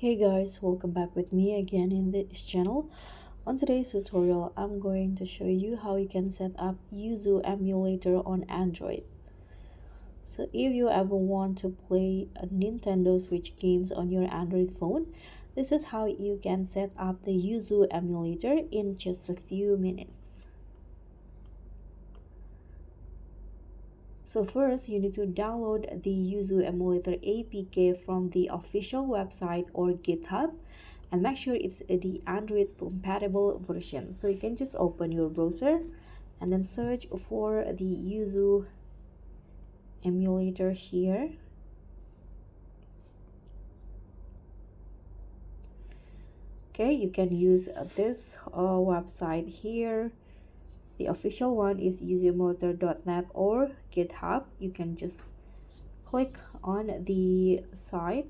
Hey guys, welcome back with me again in this channel. On today's tutorial, I'm going to show you how you can set up Yuzu emulator on Android. So if you ever want to play a Nintendo Switch games on your Android phone, this is how you can set up the Yuzu emulator in just a few minutes. So first, you need to download the Yuzu emulator APK from the official website or GitHub, and make sure it's the Android compatible version. So you can just open your browser and then search for the Yuzu emulator here. Okay, you can use this website here. The official one is yuzuemulator.net or GitHub. You can just click on the site.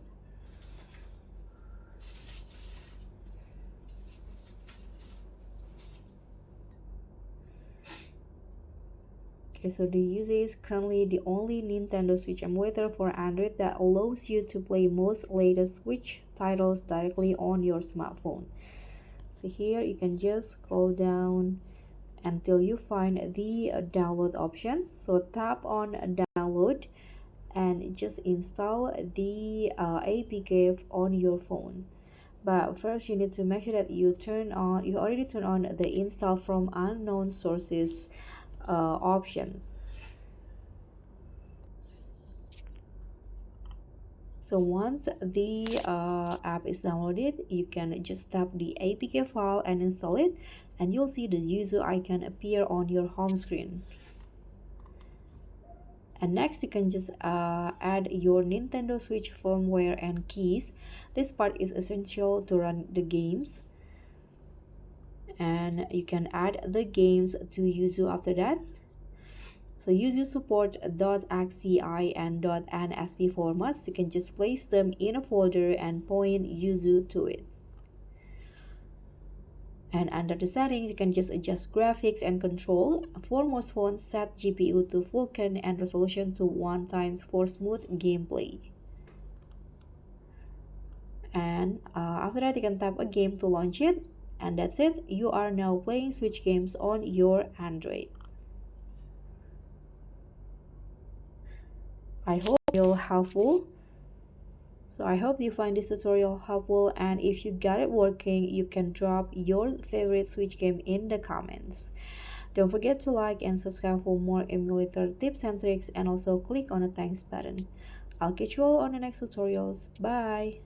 Okay, so the Yuzu is currently the only Nintendo Switch emulator for Android that allows you to play most latest Switch titles directly on your smartphone. So here you can just scroll down until you find the download options. So tap on download and just install the APK on your phone. But first you need to make sure that you already turn on the install from unknown sources options. So once the app is downloaded, you can just tap the APK file and install it, and you'll see the Yuzu icon appear on your home screen. And next you can just add your Nintendo Switch firmware and keys. This part is essential to run the games, and you can add the games to Yuzu after that. So Yuzu support .xci and .nsp formats. You can just place them in a folder and point Yuzu to it. And under the settings, you can just adjust graphics and control. For most phones, set GPU to full can and resolution to 1x for smooth gameplay. And after that, you can tap a game to launch it. And that's it. You are now playing Switch games on your Android. I hope it's helpful. So I hope you find this tutorial helpful, and if you got it working, you can drop your favorite Switch game in the comments. Don't forget to like and subscribe for more emulator tips and tricks, and also click on the thanks button. I'll catch you all on the next tutorials. Bye!